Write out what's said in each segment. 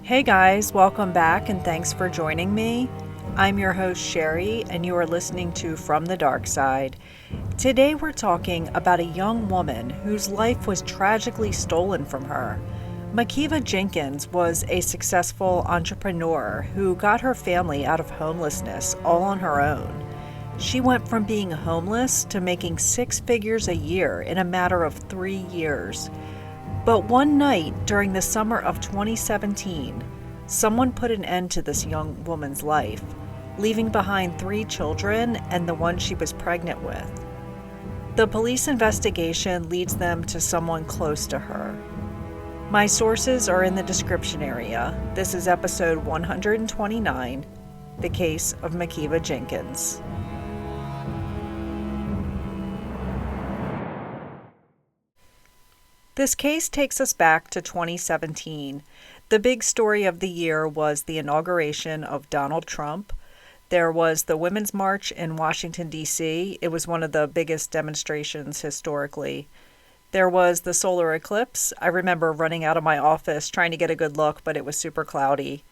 Hey guys, welcome back and thanks for joining me. I'm your host Sherry and you are listening to From the Dark Side. Today we're talking about a young woman whose life was tragically stolen from her. Makeva Jenkins was a successful entrepreneur who got her family out of homelessness all on her own. She went from being homeless to making six figures a year in a matter of 3 years. But one night during the summer of 2017, someone put an end to this young woman's life, leaving behind 3 children and the one she was pregnant with. The police investigation leads them to someone close to her. My sources are in the description area. This is episode 129, The Case of Makeva Jenkins. This case takes us back to 2017. The big story of the year was the inauguration of Donald Trump. There was the Women's March in Washington, D.C. It was one of the biggest demonstrations historically. There was the solar eclipse. I remember running out of my office trying to get a good look, but it was super cloudy.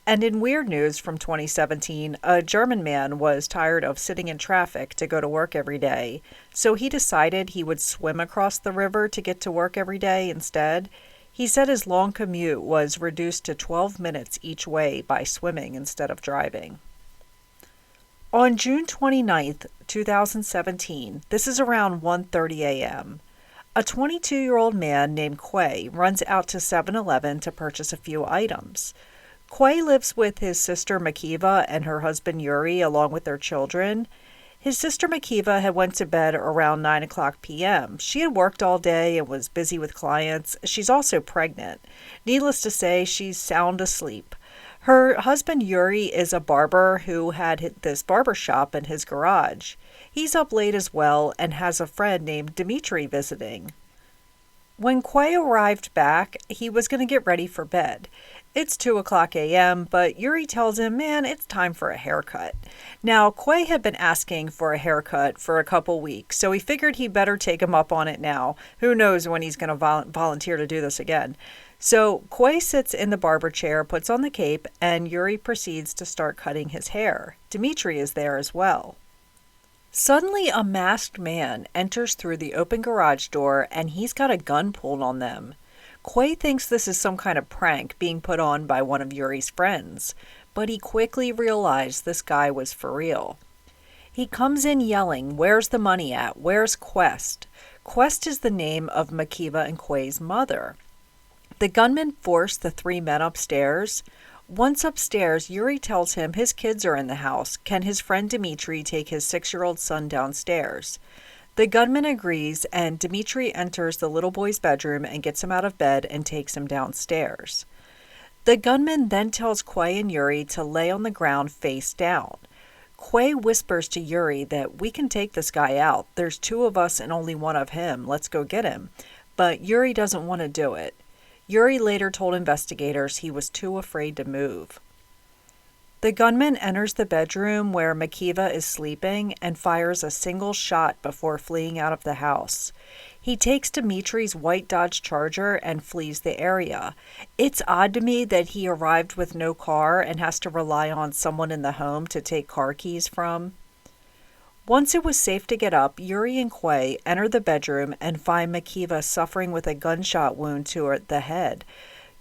And in weird news from 2017, a German man was tired of sitting in traffic to go to work every day, so he decided he would swim across the river to get to work every day instead. He said his long commute was reduced to 12 minutes each way by swimming instead of driving. On June 29th, 2017, this is around 1:30 a.m., a 22-year-old man named Quay runs out to 7-Eleven to purchase a few items. Quay lives with his sister Makeva and her husband Euri along with their children. His sister Makeva had went to bed around 9 o'clock p.m. She had worked all day and was busy with clients. She's also pregnant. Needless to say, she's sound asleep. Her husband Euri is a barber who had this barber shop in his garage. He's up late as well and has a friend named Dimitri visiting. When Quay arrived back, he was going to get ready for bed. It's 2 o'clock a.m., but Euri tells him, man, it's time for a haircut. Now, Quay had been asking for a haircut for a couple weeks, so he figured he better take him up on it now. Who knows when he's going to volunteer to do this again. So Quay sits in the barber chair, puts on the cape, and Euri proceeds to start cutting his hair. Dimitri is there as well. Suddenly, a masked man enters through the open garage door, and he's got a gun pulled on them. Quay thinks this is some kind of prank being put on by one of Euri's friends, but he quickly realized this guy was for real. He comes in yelling, "Where's the money at? Where's Quest?" Quest is the name of Makeva and Quay's mother. The gunman forced the 3 men upstairs. Once upstairs, Euri tells him his kids are in the house. Can his friend Dimitri take his 6-year-old son downstairs? The gunman agrees, and Dimitri enters the little boy's bedroom and gets him out of bed and takes him downstairs. The gunman then tells Quay and Euri to lay on the ground face down. Quay whispers to Euri that we can take this guy out. There's 2 of us and only 1 of him. Let's go get him. But Euri doesn't want to do it. Euri later told investigators he was too afraid to move. The gunman enters the bedroom where Makeva is sleeping and fires a single shot before fleeing out of the house. He takes Dimitri's white Dodge Charger and flees the area. It's odd to me that he arrived with no car and has to rely on someone in the home to take car keys from. Once it was safe to get up, Euri and Quay enter the bedroom and find Makeva suffering with a gunshot wound to the head.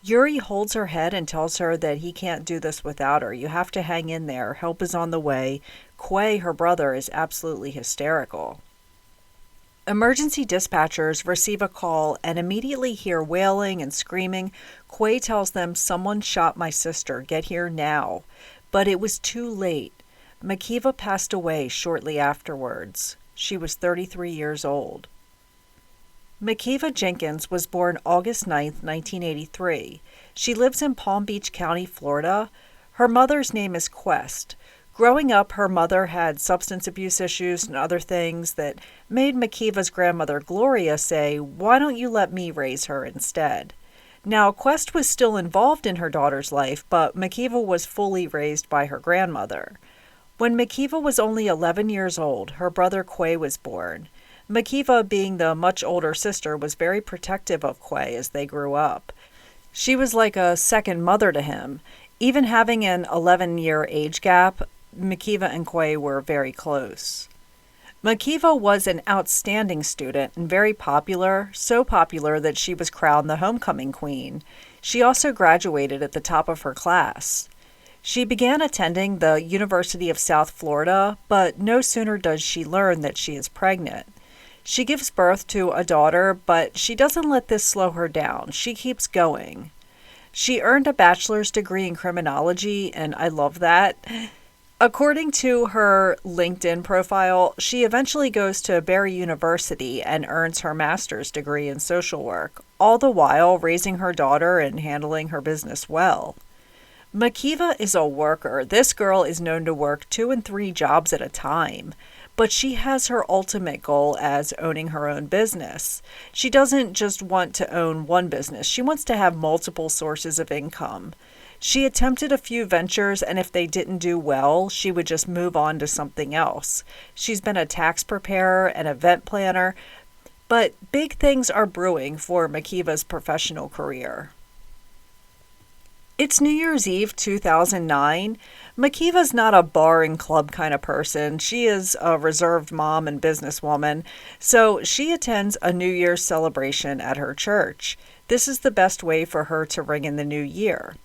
Euri holds her head and tells her that he can't do this without her. You have to hang in there. Help is on the way. Quay, her brother, is absolutely hysterical. Emergency dispatchers receive a call and immediately hear wailing and screaming. Quay tells them, "Someone shot my sister. Get here now." But it was too late. Makeva passed away shortly afterwards. She was 33 years old. Makeva Jenkins was born August 9, 1983. She lives in Palm Beach County, Florida. Her mother's name is Quest. Growing up, her mother had substance abuse issues and other things that made Makeva's grandmother, Gloria, say, "Why don't you let me raise her instead?" Now, Quest was still involved in her daughter's life, but Makeva was fully raised by her grandmother. When Makeva was only 11 years old, her brother Quay was born. Makeva, being the much older sister, was very protective of Quay as they grew up. She was like a second mother to him. Even having an 11-year age gap, Makeva and Quay were very close. Makeva was an outstanding student and very popular, so popular that she was crowned the homecoming queen. She also graduated at the top of her class. She began attending the University of South Florida, but no sooner does she learn that she is pregnant. She gives birth to a daughter, but she doesn't let this slow her down. She keeps going. She earned a bachelor's degree in criminology, and I love that. According to her LinkedIn profile, she eventually goes to Barry University and earns her master's degree in social work, all the while raising her daughter and handling her business well. Makeva is a worker. This girl is known to work 2 and 3 jobs at a time. But she has her ultimate goal as owning her own business. She doesn't just want to own one business. She wants to have multiple sources of income. She attempted a few ventures, and if they didn't do well, she would just move on to something else. She's been a tax preparer, an event planner, but big things are brewing for Makeva's professional career. It's New Year's Eve 2009. Makeva's not a bar and club kind of person. She is a reserved mom and businesswoman, so she attends a New Year's celebration at her church. This is the best way for her to ring in the new year.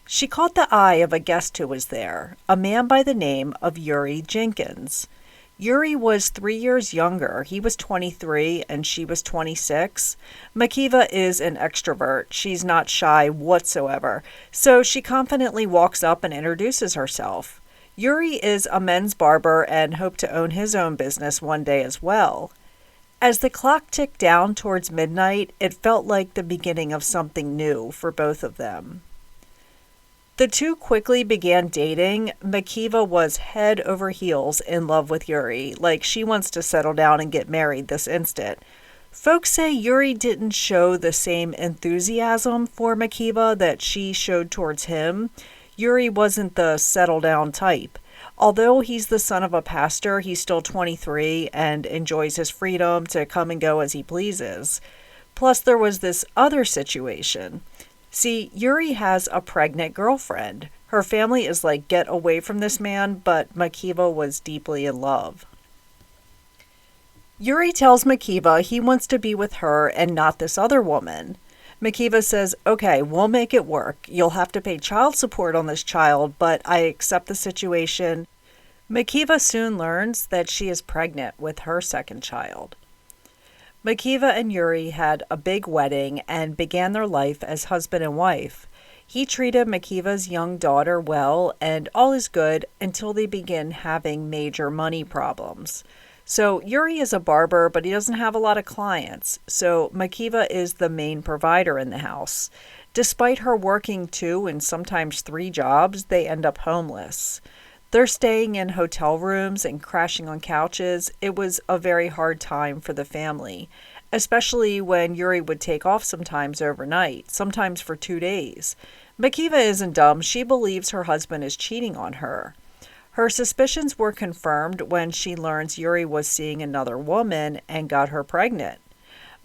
She caught the eye of a guest who was there, a man by the name of Euri Jenkins. Euri was 3 years younger. He was 23 and she was 26. Makeva is an extrovert. She's not shy whatsoever. So she confidently walks up and introduces herself. Euri is a men's barber and hoped to own his own business one day as well. As the clock ticked down towards midnight, it felt like the beginning of something new for both of them. The two quickly began dating. Makeva was head over heels in love with Euri, like she wants to settle down and get married this instant. Folks say Euri didn't show the same enthusiasm for Makeva that she showed towards him. Euri wasn't the settle down type. Although he's the son of a pastor, he's still 23 and enjoys his freedom to come and go as he pleases. Plus, there was this other situation. See, Euri has a pregnant girlfriend. Her family is like, get away from this man, but Makeva was deeply in love. Euri tells Makeva he wants to be with her and not this other woman. Makeva says, okay, we'll make it work. You'll have to pay child support on this child, but I accept the situation. Makeva soon learns that she is pregnant with her second child. Makeva and Euri had a big wedding and began their life as husband and wife. He treated Makeva's young daughter well, and all is good until they begin having major money problems. So Euri is a barber, but he doesn't have a lot of clients, so Makeva is the main provider in the house. Despite her working 2 and sometimes 3 jobs, they end up homeless. They're staying in hotel rooms and crashing on couches. It was a very hard time for the family, especially when Euri would take off sometimes overnight, sometimes for 2 days. Makeva isn't dumb. She believes her husband is cheating on her. Her suspicions were confirmed when she learns Euri was seeing another woman and got her pregnant.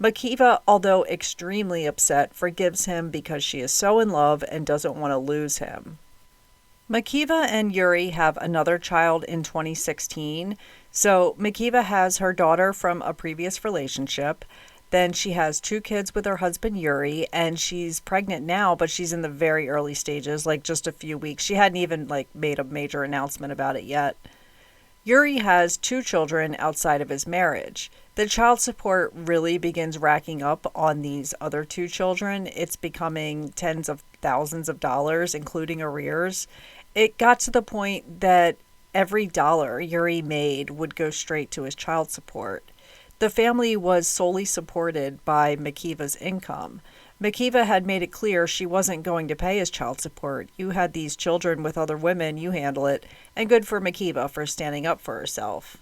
Makeva, although extremely upset, forgives him because she is so in love and doesn't want to lose him. Makeva and Euri have another child in 2016. So Makeva has her daughter from a previous relationship. Then she has 2 kids with her husband Euri, and she's pregnant now, but she's in the very early stages, like just a few weeks. She hadn't even made a major announcement about it yet. Euri has 2 children outside of his marriage. The child support really begins racking up on these other 2 children. It's becoming tens of thousands of dollars, including arrears. It got to the point that every dollar Euri made would go straight to his child support. The family was solely supported by Makeva's income. Makeva had made it clear she wasn't going to pay his child support. You had these children with other women, you handle it, and good for Makeva for standing up for herself.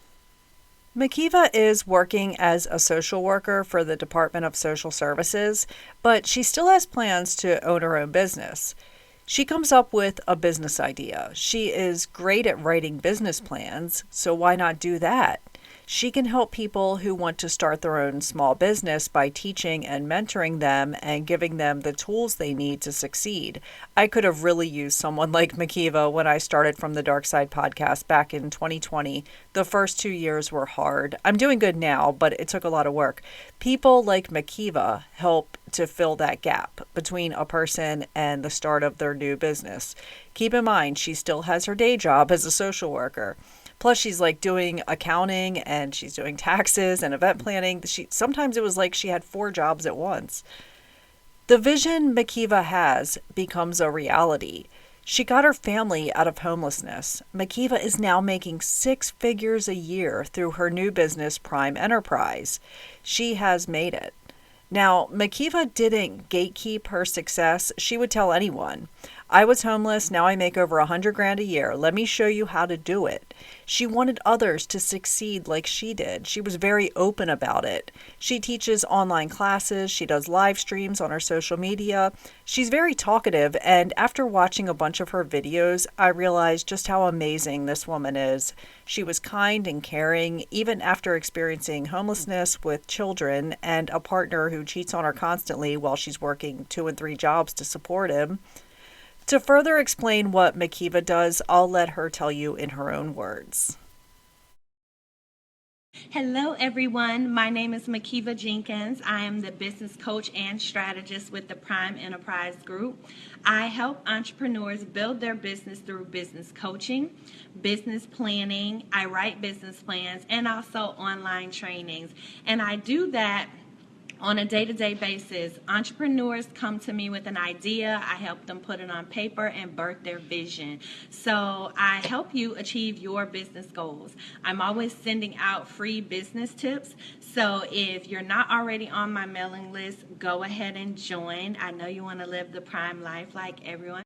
Makeva is working as a social worker for the Department of Social Services, but she still has plans to own her own business. She comes up with a business idea. She is great at writing business plans, so why not do that? She can help people who want to start their own small business by teaching and mentoring them and giving them the tools they need to succeed. I could have really used someone like Makeva when I started from the Dark Side podcast back in 2020. The first 2 years were hard. I'm doing good now, but it took a lot of work. People like Makeva help to fill that gap between a person and the start of their new business. Keep in mind, she still has her day job as a social worker. Plus, she's like doing accounting and she's doing taxes and event planning. Sometimes it was like she had 4 jobs at once. The vision Makeva has becomes a reality. She got her family out of homelessness. Makeva is now making 6 figures a year through her new business, Prime Enterprise. She has made it. Now, Makeva didn't gatekeep her success. She would tell anyone, I was homeless, now I make over $100,000 a year. Let me show you how to do it. She wanted others to succeed like she did. She was very open about it. She teaches online classes. She does live streams on her social media. She's very talkative, and after watching a bunch of her videos, I realized just how amazing this woman is. She was kind and caring, even after experiencing homelessness with children and a partner who cheats on her constantly while she's working 2 and 3 jobs to support him. To further explain what Makeva does, I'll let her tell you in her own words. Hello, everyone. My name is Makeva Jenkins. I am the business coach and strategist with the Prime Enterprise Group. I help entrepreneurs build their business through business coaching, business planning. I write business plans and also online trainings. And I do that on a day-to-day basis. Entrepreneurs come to me with an idea. I help them put it on paper and birth their vision. So I help you achieve your business goals. I'm always sending out free business tips. So if you're not already on my mailing list, go ahead and join. I know you want to live the prime life like everyone.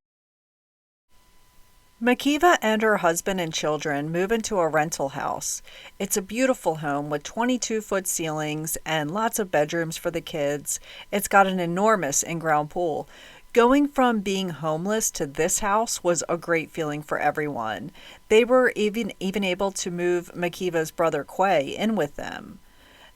Makeva and her husband and children move into a rental house. It's a beautiful home with 22-foot ceilings and lots of bedrooms for the kids. It's got an enormous in-ground pool. Going from being homeless to this house was a great feeling for everyone. They were even able to move Makeva's brother Quay in with them.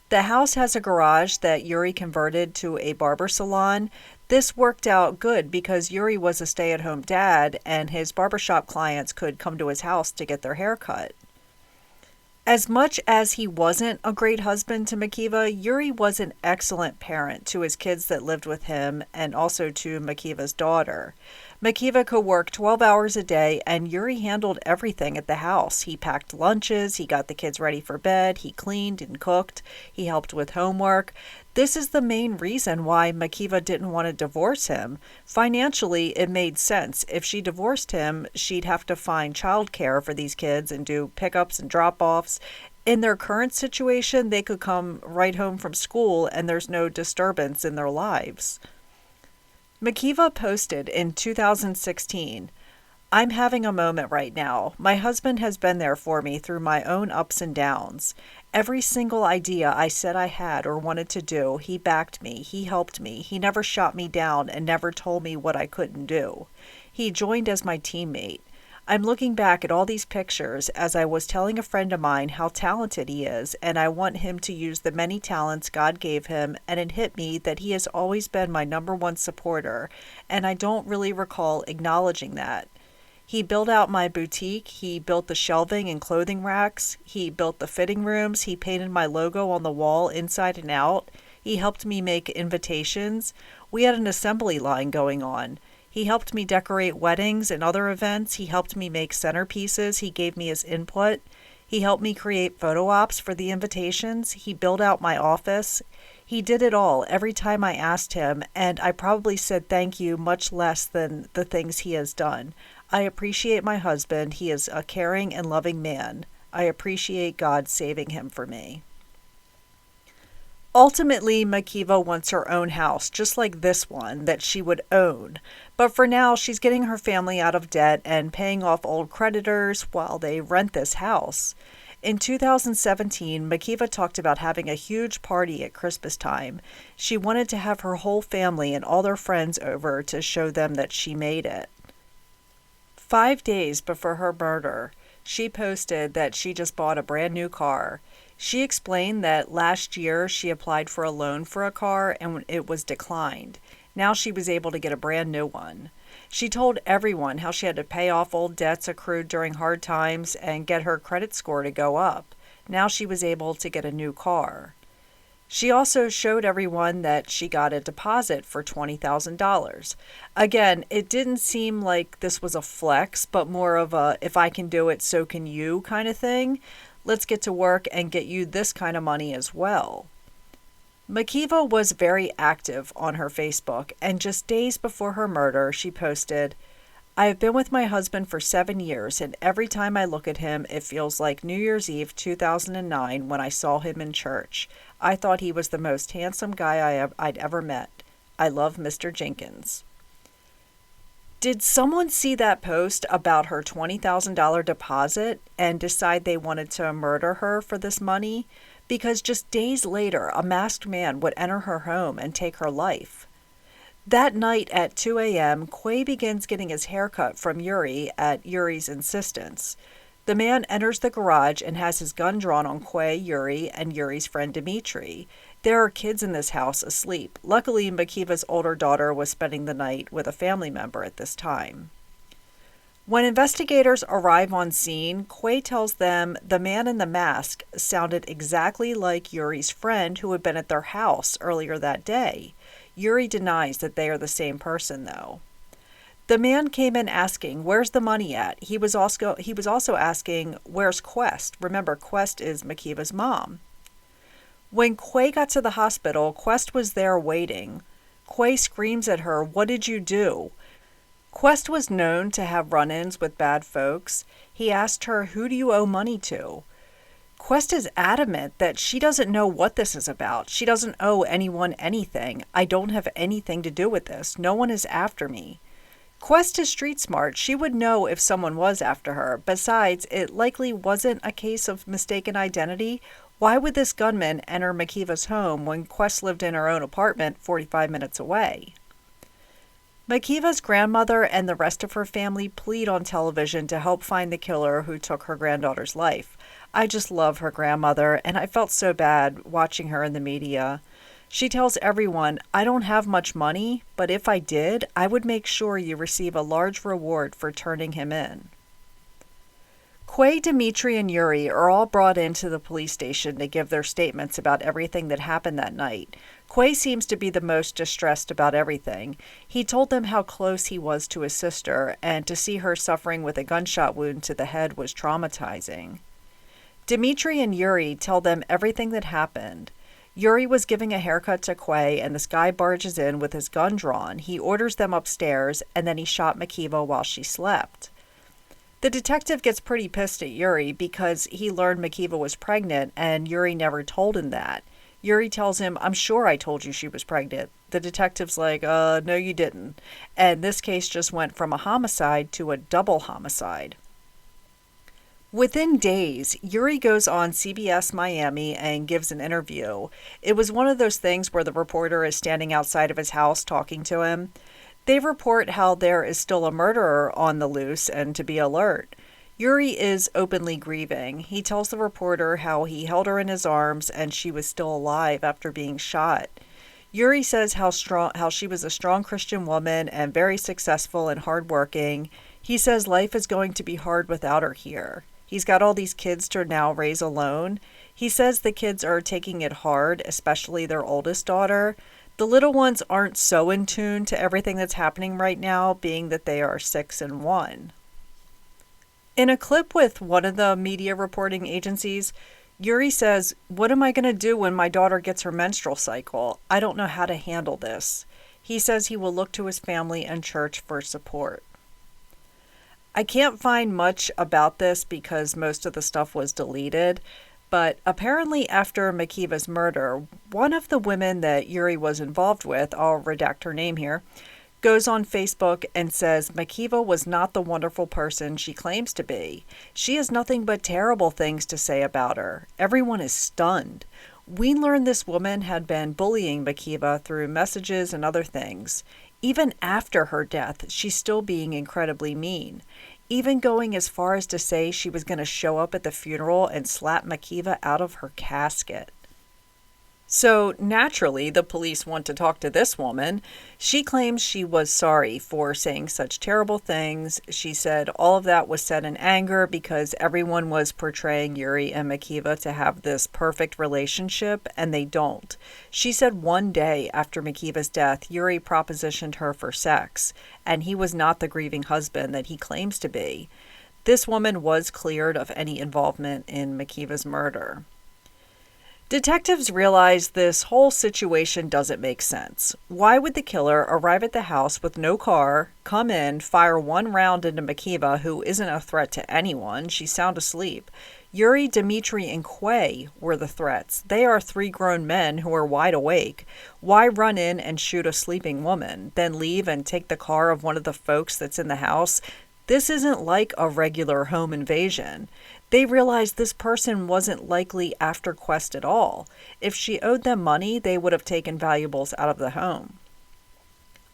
The house has a garage that Euri converted to a barber salon. This worked out good because Euri was a stay-at-home dad and his barbershop clients could come to his house to get their hair cut. As much as he wasn't a great husband to Makeva, Euri was an excellent parent to his kids that lived with him and also to Makeva's daughter. Makeva could work 12 hours a day and Euri handled everything at the house. He packed lunches, he got the kids ready for bed, he cleaned and cooked, he helped with homework. This is the main reason why Makeva didn't want to divorce him. Financially, it made sense. If she divorced him, she'd have to find childcare for these kids and do pickups and drop-offs. In their current situation, they could come right home from school and there's no disturbance in their lives. Makeva posted in 2016, I'm having a moment right now. My husband has been there for me through my own ups and downs. Every single idea I said I had or wanted to do, he backed me, he helped me, he never shot me down and never told me what I couldn't do. He joined as my teammate. I'm looking back at all these pictures as I was telling a friend of mine how talented he is, and I want him to use the many talents God gave him, and it hit me that he has always been my #1 supporter, and I don't really recall acknowledging that. He built out my boutique, he built the shelving and clothing racks, he built the fitting rooms, he painted my logo on the wall inside and out, he helped me make invitations. We had an assembly line going on. He helped me decorate weddings and other events. He helped me make centerpieces. He gave me his input. He helped me create photo ops for the invitations. He built out my office. He did it all every time I asked him, and I probably said thank you much less than the things he has done. I appreciate my husband. He is a caring and loving man. I appreciate God saving him for me. Ultimately, Makeva wants her own house, just like this one, that she would own. But for now, she's getting her family out of debt and paying off old creditors while they rent this house. In 2017, Makeva talked about having a huge party at Christmas time. She wanted to have her whole family and all their friends over to show them that she made it. 5 days before her murder, She posted that she just bought a brand new car. She explained that last year she applied for a loan for a car and it was declined. Now she was able to get a brand new one. She told everyone how she had to pay off old debts accrued during hard times and get her credit score to go up. Now she was able to get a new car. She also showed everyone that she got a deposit for $20,000. Again, it didn't seem like this was a flex, but more of a if I can do it, so can you kind of thing. Let's get to work and get you this kind of money as well. Makeva was very active on her Facebook, and just days before her murder, she posted, I have been with my husband for 7 years, and every time I look at him, it feels like New Year's Eve 2009 when I saw him in church. I thought he was the most handsome guy I'd ever met. I love Mr. Jenkins. Did someone see that post about her $20,000 deposit and decide they wanted to murder her for this money? Because just days later, a masked man would enter her home and take her life. That night at 2 a.m., Quay begins getting his hair cut from Euri at Euri's insistence. The man enters the garage and has his gun drawn on Quay, Euri, and Euri's friend Dimitri. There are kids in this house asleep. Luckily, Makeva's older daughter was spending the night with a family member at this time. When investigators arrive on scene, Quay tells them the man in the mask sounded exactly like Euri's friend who had been at their house earlier that day. Euri denies that they are the same person, though. The man came in asking, where's the money at? He was also asking, where's Quest? Remember, Quest is Makeva's mom. When Quay got to the hospital, Quest was there waiting. Quay screams at her, what did you do? Quest was known to have run-ins with bad folks. He asked her, who do you owe money to? Quest is adamant that she doesn't know what this is about. She doesn't owe anyone anything. I don't have anything to do with this. No one is after me. Quest is street smart. She would know if someone was after her. Besides, it likely wasn't a case of mistaken identity. Why would this gunman enter Makeva's home when Quest lived in her own apartment 45 minutes away? Makeva's grandmother and the rest of her family plead on television to help find the killer who took her granddaughter's life. I just love her grandmother, and I felt so bad watching her in the media. She tells everyone, I don't have much money, but if I did, I would make sure you receive a large reward for turning him in. Quay, Dimitri, and Euri are all brought into the police station to give their statements about everything that happened that night. Quay seems to be the most distressed about everything. He told them how close he was to his sister, and to see her suffering with a gunshot wound to the head was traumatizing. Dimitri and Euri tell them everything that happened. Euri was giving a haircut to Quay, and this guy barges in with his gun drawn. He orders them upstairs, and then he shot Makeva while she slept. The detective gets pretty pissed at Euri because he learned Makeva was pregnant, and Euri never told him that. Euri tells him, I'm sure I told you she was pregnant. The detective's like, no you didn't. And this case just went from a homicide to a double homicide. Within days, Euri goes on CBS Miami and gives an interview. It was one of those things where the reporter is standing outside of his house talking to him. They report how there is still a murderer on the loose and to be alert. Euri is openly grieving. He tells the reporter how he held her in his arms and she was still alive after being shot. Euri says how she was a strong Christian woman and very successful and hardworking. He says life is going to be hard without her here. He's got all these kids to now raise alone. He says the kids are taking it hard, especially their oldest daughter. The little ones aren't so in tune to everything that's happening right now, being that they are 6 and 1. In a clip with one of the media reporting agencies, Euri says, what am I going to do when my daughter gets her menstrual cycle? I don't know how to handle this. He says he will look to his family and church for support. I can't find much about this because most of the stuff was deleted, but apparently after Makeva's murder, one of the women that Euri was involved with, I'll redact her name here, goes on Facebook and says Makeva was not the wonderful person she claims to be. She has nothing but terrible things to say about her. Everyone is stunned. We learned this woman had been bullying Makeva through messages and other things. Even after her death, she's still being incredibly mean. even going as far as to say she was going to show up at the funeral and slap Makeva out of her casket. So naturally, the police want to talk to this woman. She claims she was sorry for saying such terrible things. She said all of that was said in anger because everyone was portraying Euri and Makeva to have this perfect relationship, and they don't. She said one day after Makeva's death, Euri propositioned her for sex, and he was not the grieving husband that he claims to be. This woman was cleared of any involvement in Makeva's murder. Detectives realize this whole situation doesn't make sense. Why would the killer arrive at the house with no car, come in, fire one round into Makeva, who isn't a threat to anyone? She's sound asleep. Euri, Dimitri, and Quay were the threats. They are 3 grown men who are wide awake. Why run in and shoot a sleeping woman, then leave and take the car of one of the folks that's in the house? This isn't like a regular home invasion. They realized this person wasn't likely after Quest at all. If she owed them money, they would have taken valuables out of the home.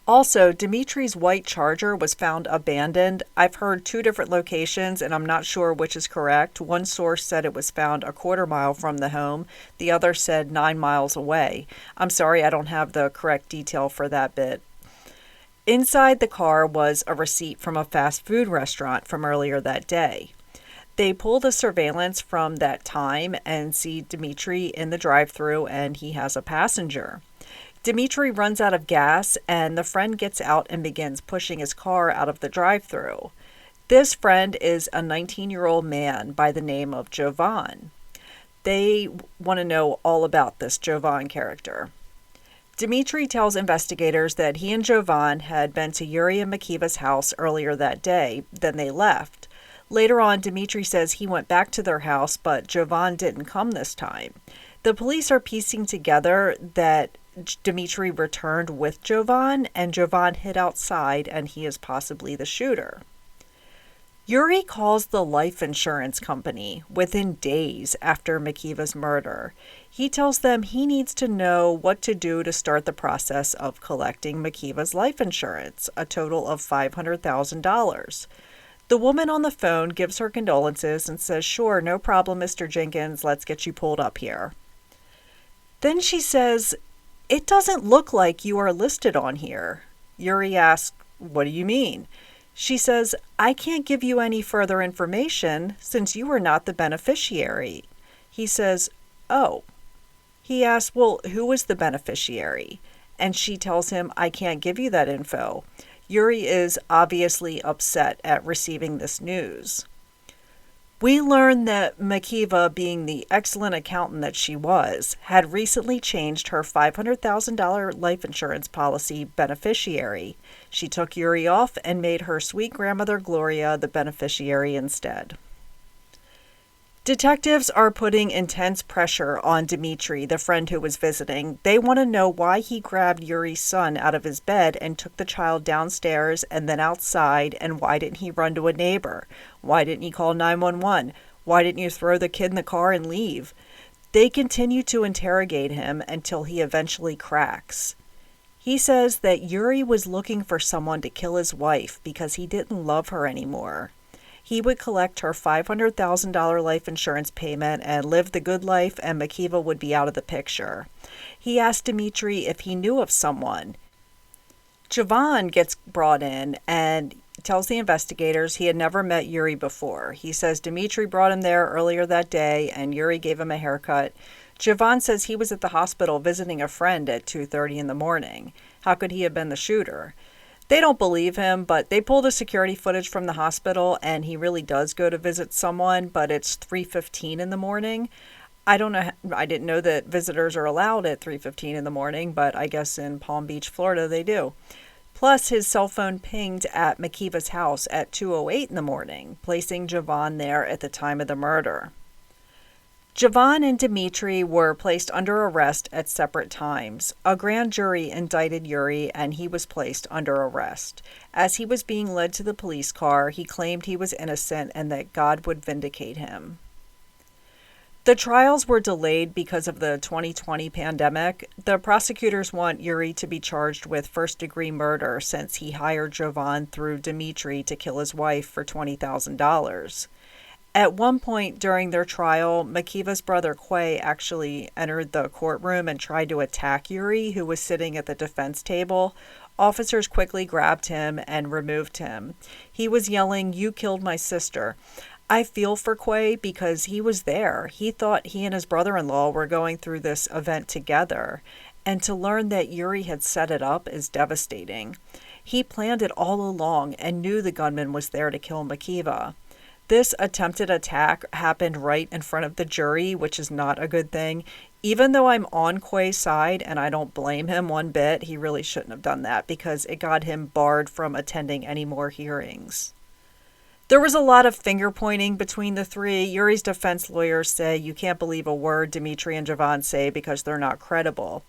Also, Dimitri's white Charger was found abandoned. I've heard 2 different locations, and I'm not sure which is correct. One source said it was found a quarter mile from the home. The other said 9 miles away. I'm sorry, I don't have the correct detail for that bit. Inside the car was a receipt from a fast food restaurant from earlier that day. They pull the surveillance from that time and see Dimitri in the drive-thru, and he has a passenger. Dimitri runs out of gas, and the friend gets out and begins pushing his car out of the drive-thru. This friend is a 19-year-old man by the name of Jovan. They want to know all about this Jovan character. Dimitri tells investigators that he and Jovan had been to Euri and Makeva's house earlier that day, then they left. Later on, Dimitri says he went back to their house, but Jovan didn't come this time. The police are piecing together that Dimitri returned with Jovan, and Jovan hid outside, and he is possibly the shooter. Euri calls the life insurance company within days after Makeva's murder. He tells them he needs to know what to do to start the process of collecting Makeva's life insurance, a total of $500,000. The woman on the phone gives her condolences and says, "Sure, no problem, Mr. Jenkins, let's get you pulled up here." Then she says, "It doesn't look like you are listed on here." Euri asks, "What do you mean?" She says, "I can't give you any further information since you are not the beneficiary." He says, "Oh." He asks, "Well, who is the beneficiary?" And she tells him, "I can't give you that info." Euri is obviously upset at receiving this news. We learn that Makeva, being the excellent accountant that she was, had recently changed her $500,000 life insurance policy beneficiary. She took Euri off and made her sweet grandmother Gloria the beneficiary instead. Detectives are putting intense pressure on Dimitri, the friend who was visiting. They want to know why he grabbed Euri's son out of his bed and took the child downstairs and then outside, and why didn't he run to a neighbor? Why didn't he call 911? Why didn't you throw the kid in the car and leave? They continue to interrogate him until he eventually cracks. He says that Euri was looking for someone to kill his wife because he didn't love her anymore. He would collect her $500,000 life insurance payment and live the good life, and Makeva would be out of the picture. He asked Dimitri if he knew of someone. Jovan gets brought in and tells the investigators he had never met Euri before. He says Dimitri brought him there earlier that day, and Euri gave him a haircut. Jovan says he was at the hospital visiting a friend at 2:30 in the morning. How could he have been the shooter? They don't believe him, but they pull the security footage from the hospital, and he really does go to visit someone, but it's 3:15 in the morning. I don't know. I didn't know that visitors are allowed at 3:15 in the morning, but I guess in Palm Beach, Florida, they do. Plus, his cell phone pinged at Makeva's house at 2:08 in the morning, placing Jovan there at the time of the murder. Jovan and Dimitri were placed under arrest at separate times. A grand jury indicted Euri, and he was placed under arrest. As he was being led to the police car, he claimed he was innocent and that God would vindicate him. The trials were delayed because of the 2020 pandemic. The prosecutors want Euri to be charged with first-degree murder since he hired Jovan through Dmitry to kill his wife for $20,000. At one point during their trial, Makeva's brother Quay actually entered the courtroom and tried to attack Euri, who was sitting at the defense table. Officers quickly grabbed him and removed him. He was yelling, "You killed my sister." I feel for Quay because he was there. He thought he and his brother-in-law were going through this event together. And to learn that Euri had set it up is devastating. He planned it all along and knew the gunman was there to kill Makeva. This attempted attack happened right in front of the jury, which is not a good thing. Even though I'm on Quay's side and I don't blame him one bit, he really shouldn't have done that because it got him barred from attending any more hearings. There was a lot of finger-pointing between the three. Euri's defense lawyers say you can't believe a word Dmitry and Jovan say because they're not credible.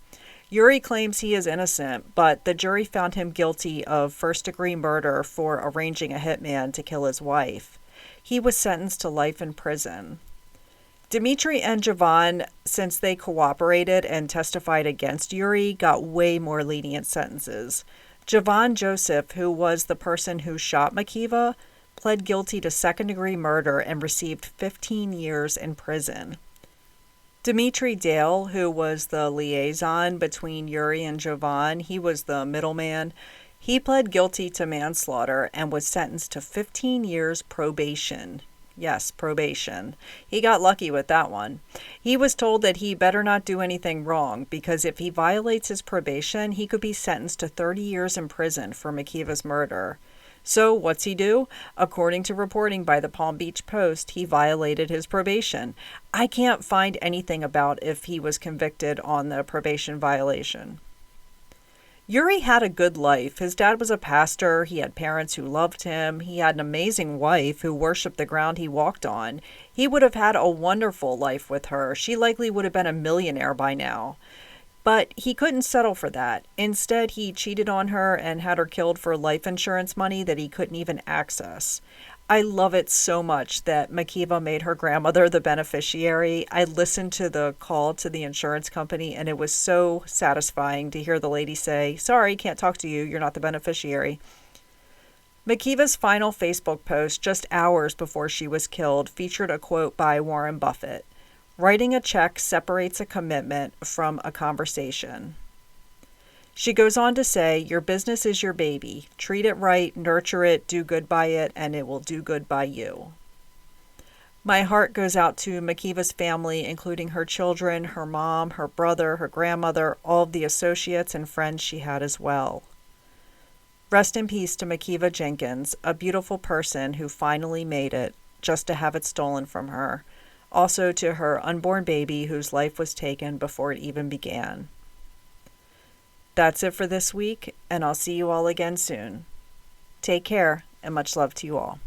Euri claims he is innocent, but the jury found him guilty of first-degree murder for arranging a hitman to kill his wife. He was sentenced to life in prison. Dmitry and Jovan, since they cooperated and testified against Euri, got way more lenient sentences. Jovan Joseph, who was the person who shot Makeva, pled guilty to second-degree murder and received 15 years in prison. Dmitry Dale, who was the liaison between Euri and Jovan, he was the middleman, he pled guilty to manslaughter and was sentenced to 15 years probation. Yes, probation. He got lucky with that one. He was told that he better not do anything wrong because if he violates his probation, he could be sentenced to 30 years in prison for Makeva's murder. So what's he do? According to reporting by the Palm Beach Post, he violated his probation. I can't find anything about if he was convicted on the probation violation. Euri had a good life. His dad was a pastor. He had parents who loved him. He had an amazing wife who worshipped the ground he walked on. He would have had a wonderful life with her. She likely would have been a millionaire by now. But he couldn't settle for that. Instead, he cheated on her and had her killed for life insurance money that he couldn't even access. I love it so much that Makeva made her grandmother the beneficiary. I listened to the call to the insurance company, and it was so satisfying to hear the lady say, "Sorry, can't talk to you. You're not the beneficiary." Makeva's final Facebook post, just hours before she was killed, featured a quote by Warren Buffett. "Writing a check separates a commitment from a conversation." She goes on to say, "Your business is your baby. Treat it right, nurture it, do good by it, and it will do good by you." My heart goes out to Makeva's family, including her children, her mom, her brother, her grandmother, all of the associates and friends she had as well. Rest in peace to Makeva Jenkins, a beautiful person who finally made it, just to have it stolen from her. Also to her unborn baby whose life was taken before it even began. That's it for this week, and I'll see you all again soon. Take care, and much love to you all.